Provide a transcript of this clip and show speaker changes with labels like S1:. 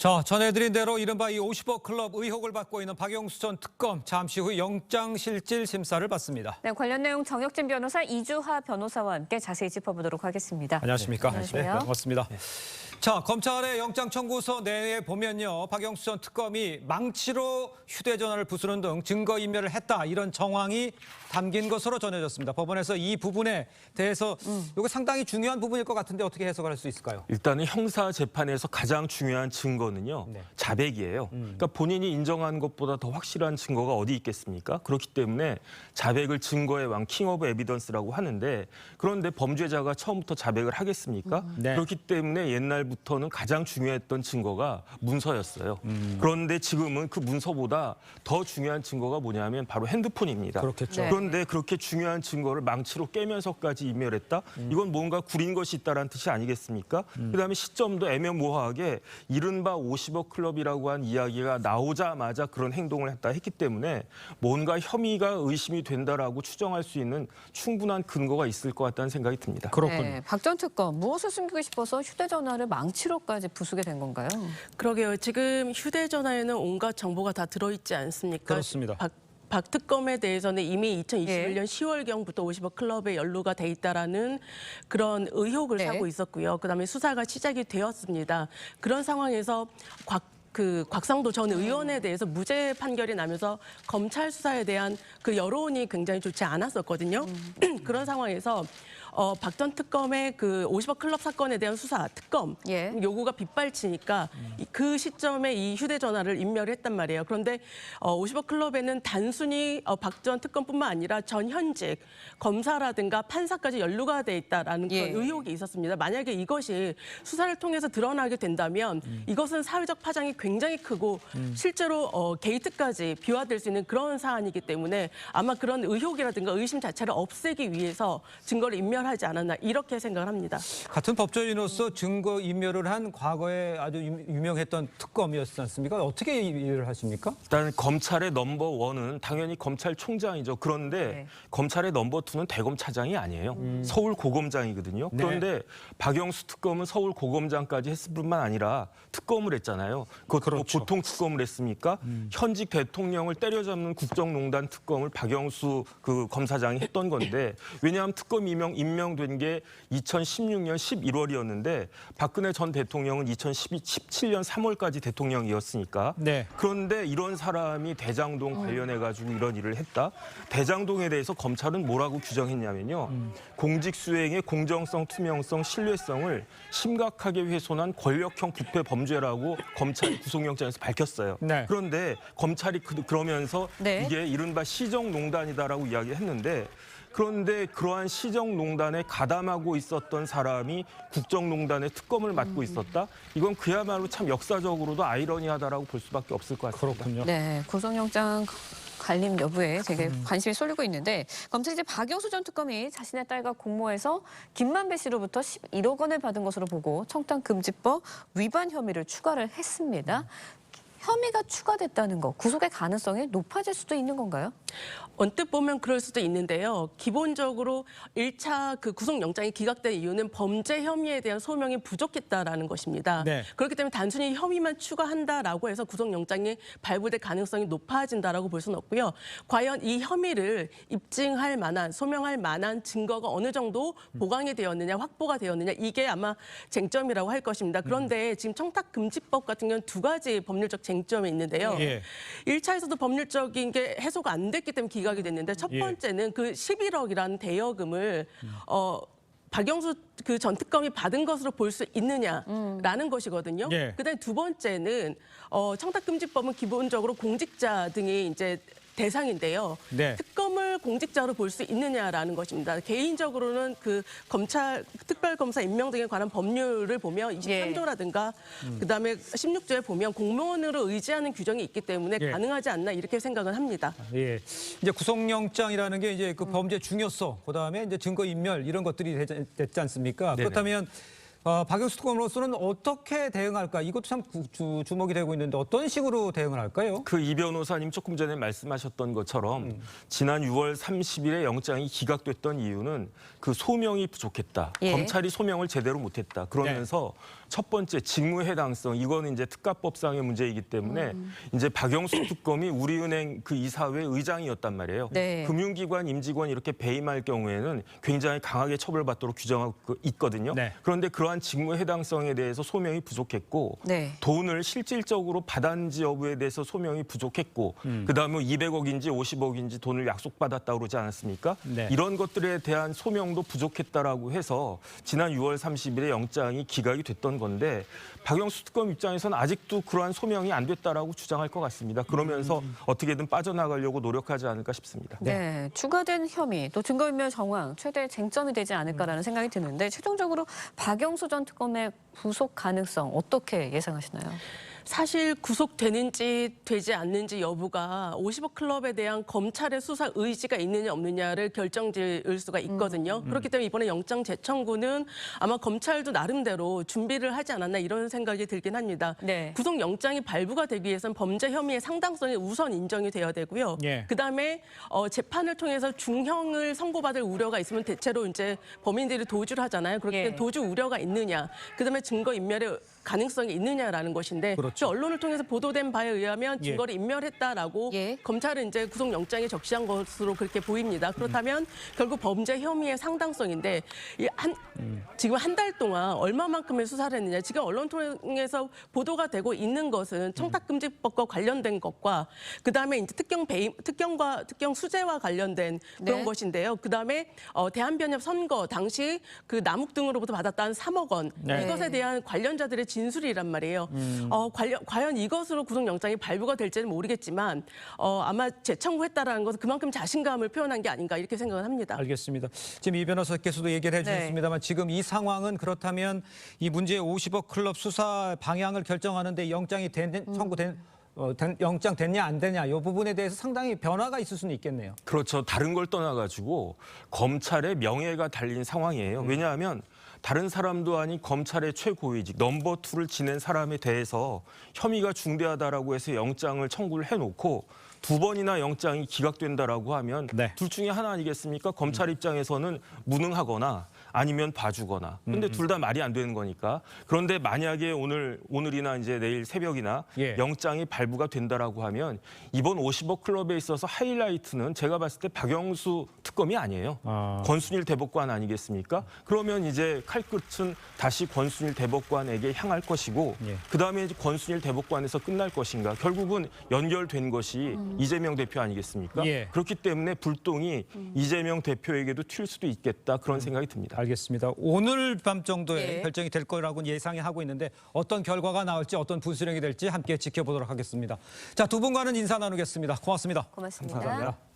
S1: 자, 전해드린 대로 이른바 이 50억 클럽 의혹을 받고 있는 박영수 전 특검 잠시 후 영장실질 심사를 받습니다.
S2: 네, 관련 내용 정혁진 변호사, 이주하 변호사와 함께 자세히 짚어보도록 하겠습니다.
S1: 안녕하십니까?
S2: 안녕하세요.
S1: 네, 반갑습니다. 자, 검찰의 영장 청구서 내에 보면요, 박영수 전 특검이 망치로 휴대전화를 부수는 등 증거인멸을 했다, 이런 정황이 담긴 것으로 전해졌습니다. 법원에서 이 부분에 대해서 이거 상당히 중요한 부분일 것 같은데 어떻게 해석을 할 수 있을까요?
S3: 일단은 형사 재판에서 가장 중요한 증거는요,
S1: 네.
S3: 자백이에요. 그러니까 본인이 인정한 것보다 더 확실한 증거가 어디 있겠습니까? 그렇기 때문에 자백을 증거의 왕, 킹 오브 에비던스라고 하는데, 그런데 범죄자가 처음부터 자백을 하겠습니까?
S1: 네.
S3: 그렇기 때문에 옛날부터는 가장 중요했던 증거가 문서였어요. 그런데 지금은 그 문서보다 더 중요한 증거가 뭐냐면 바로 핸드폰입니다.
S1: 그렇겠죠.
S2: 네.
S3: 그런데 그렇게 중요한 증거를 망치로 깨면서까지 인멸했다? 이건 뭔가 구린 것이 있다는 뜻이 아니겠습니까? 그다음에 시점도 애매모호하게 이른바 50억 클럽이라고 한 이야기가 나오자마자 그런 행동을 했기 때문에 뭔가 혐의가 의심이 된다라고 추정할 수 있는 충분한 근거가 있을 것 같다는 생각이 듭니다.
S1: 그렇군요.
S2: 네, 박 전 특검 무엇을 숨기고 싶어서 휴대전화를 망치로까지 부수게 된 건가요?
S4: 그러게요. 지금 휴대전화에는 온갖 정보가 다 들어있지 않습니까?
S1: 그렇습니다.
S4: 박 특검에 대해서는 이미 2021년
S2: 예.
S4: 10월경부터 50억 클럽에 연루가 돼 있다라는 그런 의혹을
S2: 네.
S4: 사고 있었고요. 그다음에 수사가 시작이 되었습니다. 그런 상황에서 곽상도 전 의원에 대해서 무죄 판결이 나면서 검찰 수사에 대한 그 여론이 굉장히 좋지 않았었거든요. 그런 상황에서 박 전 특검의 그 50억 클럽 사건에 대한 수사 특검
S2: 예.
S4: 요구가 빗발치니까 그 시점에 이 휴대전화를 인멸했단 말이에요. 그런데 50억 클럽에는 단순히 박 전 특검뿐만 아니라 전 현직 검사라든가 판사까지 연루가 돼 있다라는 그런
S2: 예.
S4: 의혹이 있었습니다. 만약에 이것이 수사를 통해서 드러나게 된다면 이것은 사회적 파장이 굉장히 크고 실제로 게이트까지 비화될 수 있는 그런 사안이기 때문에 아마 그런 의혹이라든가 의심 자체를 없애기 위해서 증거를 인멸하지 않았나 이렇게 생각을 합니다.
S1: 같은 법조인으로서 증거 인멸을 한 과거에 아주 유명했던 특검이었지 않습니까? 어떻게 이해를 하십니까?
S3: 일단 검찰의 넘버 원은 당연히 검찰총장이죠. 그런데
S2: 네.
S3: 검찰의 넘버 투는 대검차장이 아니에요. 서울 고검장이거든요.
S1: 네.
S3: 그런데 박영수 특검은 서울 고검장까지 했을 뿐만 아니라 특검을 했잖아요. 그것도
S1: 그렇죠.
S3: 뭐 보통 특검을 했습니까? 현직 대통령을 때려잡는 국정농단 특검을 박영수 그 검사장이 했던 건데, 왜냐하면 특검 임명된 게 2016년 11월이었는데 박근혜 전 대통령은 2017년 3월까지 대통령이었으니까.
S1: 네.
S3: 그런데 이런 사람이 대장동 관련해가지고 이런 일을 했다? 대장동에 대해서 검찰은 뭐라고 규정했냐면요. 공직 수행의 공정성, 투명성, 신뢰성을 심각하게 훼손한 권력형 부패 범죄라고 검찰이 구속영장에서 밝혔어요.
S1: 네.
S3: 그런데 검찰이 그러면서
S2: 네.
S3: 이게 이른바 시정농단이다라고 이야기했는데, 그런데 그러한 시정농단에 가담하고 있었던 사람이 국정농단의 특검을 맡고 있었다? 이건 그야말로 참 역사적으로도 아이러니하다라고 볼 수밖에 없을 것 같습니다.
S1: 그렇군요.
S2: 네, 구속영장 관림 여부에 되게 관심이 쏠리고 있는데, 검찰이 이제 박영수 전 특검이 자신의 딸과 공모해서 김만배 씨로부터 11억 원을 받은 것으로 보고 청탁금지법 위반 혐의를 추가를 했습니다. 혐의가 추가됐다는 거, 구속의 가능성이 높아질 수도 있는 건가요?
S4: 언뜻 보면 그럴 수도 있는데요. 기본적으로 1차 그 구속영장이 기각된 이유는 범죄 혐의에 대한 소명이 부족했다라는 것입니다.
S1: 네.
S4: 그렇기 때문에 단순히 혐의만 추가한다라고 해서 구속영장이 발부될 가능성이 높아진다라고 볼 수는 없고요. 과연 이 혐의를 입증할 만한, 소명할 만한 증거가 어느 정도 보강이 되었느냐, 확보가 되었느냐, 이게 아마 쟁점이라고 할 것입니다. 그런데 지금 청탁금지법 같은 경우는 두 가지 법률적 쟁점이 있는데요.
S1: 예.
S4: 1차에서도 법률적인 게 해소가 안 됐기 때문에 기각이 됐는데, 첫
S1: 예.
S4: 번째는 그 11억이라는 대여금을 박영수 그 전 특검이 받은 것으로 볼 수 있느냐라는 것이거든요.
S1: 예.
S4: 그다음에 두 번째는 청탁금지법은 기본적으로 공직자 등이 이제 대상인데요.
S1: 네.
S4: 특검을 공직자로 볼 수 있느냐라는 것입니다. 개인적으로는 그 검찰 특별검사 임명 등에 관한 법률을 보면 23조라든가 그다음에 16조에 보면 공무원으로 의지하는 규정이 있기 때문에
S1: 예.
S4: 가능하지 않나 이렇게 생각은 합니다.
S1: 예. 이제 구속영장이라는 게 이제 그 범죄 중요성, 그다음에 이제 증거 인멸 이런 것들이 됐지 않습니까?
S3: 네네.
S1: 그렇다면 박영수 특검으로서는 어떻게 대응할까? 이것도 참 주목이 되고 있는데 어떤 식으로 대응을 할까요?
S3: 그 이 변호사님 조금 전에 말씀하셨던 것처럼 지난 6월 30일에 영장이 기각됐던 이유는 그 소명이 부족했다.
S2: 예.
S3: 검찰이 소명을 제대로 못했다. 그러면서 첫 번째 직무해당성, 이거는 이제 특가법상의 문제이기 때문에 이제 박영수 특검이 우리은행 그 이사회 의장이었단 말이에요.
S2: 네.
S3: 금융기관 임직원 이렇게 배임할 경우에는 굉장히 강하게 처벌받도록 규정하고 있거든요.
S1: 네.
S3: 그런데 그러한 직무해당성에 대해서 소명이 부족했고
S2: 네.
S3: 돈을 실질적으로 받았는지 여부에 대해서 소명이 부족했고 그다음에 200억인지 50억인지 돈을 약속받았다고 그러지 않았습니까?
S1: 네.
S3: 이런 것들에 대한 소명도 부족했다라고 해서 지난 6월 30일에 영장이 기각이 됐던 건데 박영수 특검 입장에서는 아직도 그러한 소명이 안 됐다라고 주장할 것 같습니다. 그러면서 어떻게든 빠져나가려고 노력하지 않을까 싶습니다.
S2: 네, 추가된 혐의 또 증거인멸 정황 최대 쟁점이 되지 않을까라는 생각이 드는데 최종적으로 박영수 전 특검의 구속 가능성 어떻게 예상하시나요?
S4: 사실 구속되는지 되지 않는지 여부가 50억 클럽에 대한 검찰의 수사 의지가 있느냐 없느냐를 결정지을 수가 있거든요. 그렇기 때문에 이번에 영장 재청구는 아마 검찰도 나름대로 준비를 하지 않았나 이런 생각이 들긴 합니다.
S2: 네.
S4: 구속영장이 발부가 되기 위해서는 범죄 혐의의 상당성이 우선 인정이 돼야 되고요.
S1: 예.
S4: 그다음에 재판을 통해서 중형을 선고받을 우려가 있으면 대체로 이제 범인들이 도주를 하잖아요. 그렇기 때문에
S2: 예.
S4: 도주 우려가 있느냐, 그다음에 증거 인멸의 가능성이 있느냐라는 것인데
S1: 그렇죠.
S4: 언론을 통해서 보도된 바에 의하면
S1: 예.
S4: 증거를 인멸했다라고
S2: 예.
S4: 검찰은 이제 구속영장에 적시한 것으로 그렇게 보입니다. 그렇다면 결국 범죄 혐의의 상당성인데 지금 한 달 동안 얼마만큼의 수사를 했느냐. 지금 언론 통해서 보도가 되고 있는 것은 청탁금지법과 관련된 것과 그다음에 이제 특경 수재와 관련된 그런
S2: 네.
S4: 것인데요. 그다음에 대한변협 선거 당시 그 남욱 등으로부터 받았다는 3억 원
S1: 네.
S4: 이것에 대한 관련자들의 진술이란 말이에요. 과연 이것으로 구속영장이 발부가 될지는 모르겠지만 아마 재청구했다라는 것은 그만큼 자신감을 표현한 게 아닌가 이렇게 생각을 합니다.
S1: 알겠습니다. 지금 이 변호사께서도 얘기를 해주셨습니다만 지금 이 상황은 그렇다면 이 문제의 50억 클럽 수사 방향을 결정하는데 영장이 영장 됐냐 안 되냐 이 부분에 대해서 상당히 변화가 있을 수는 있겠네요.
S3: 그렇죠. 다른 걸 떠나가지고 검찰의 명예가 달린 상황이에요. 왜냐하면 다른 사람도 아닌 검찰의 최고위직 넘버 2를 지낸 사람에 대해서 혐의가 중대하다라고 해서 영장을 청구를 해놓고 2번이나 영장이 기각된다라고 하면
S1: 네.
S3: 둘 중에 하나 아니겠습니까? 검찰 입장에서는 무능하거나 아니면 봐주거나. 근데 둘 다 말이 안 되는 거니까. 그런데 만약에 오늘이나 이제 내일 새벽이나
S1: 예.
S3: 영장이 발부가 된다라고 하면 이번 50억 클럽에 있어서 하이라이트는 제가 봤을 때 박영수 특검이 아니에요. 권순일 대법관 아니겠습니까? 그러면 이제 칼끝은 다시 권순일 대법관에게 향할 것이고
S1: 예.
S3: 그다음에 이제 권순일 대법관에서 끝날 것인가. 결국은 연결된 것이 이재명 대표 아니겠습니까?
S1: 예.
S3: 그렇기 때문에 불똥이 이재명 대표에게도 튈 수도 있겠다 그런 생각이 듭니다.
S1: 알겠습니다. 오늘 밤 정도에
S2: 예.
S1: 결정이 될 거라고 예상이 하고 있는데 어떤 결과가 나올지 어떤 분수령이 될지 함께 지켜보도록 하겠습니다. 자, 두 분과는 인사 나누겠습니다. 고맙습니다.
S2: 고맙습니다.
S1: 감사합니다.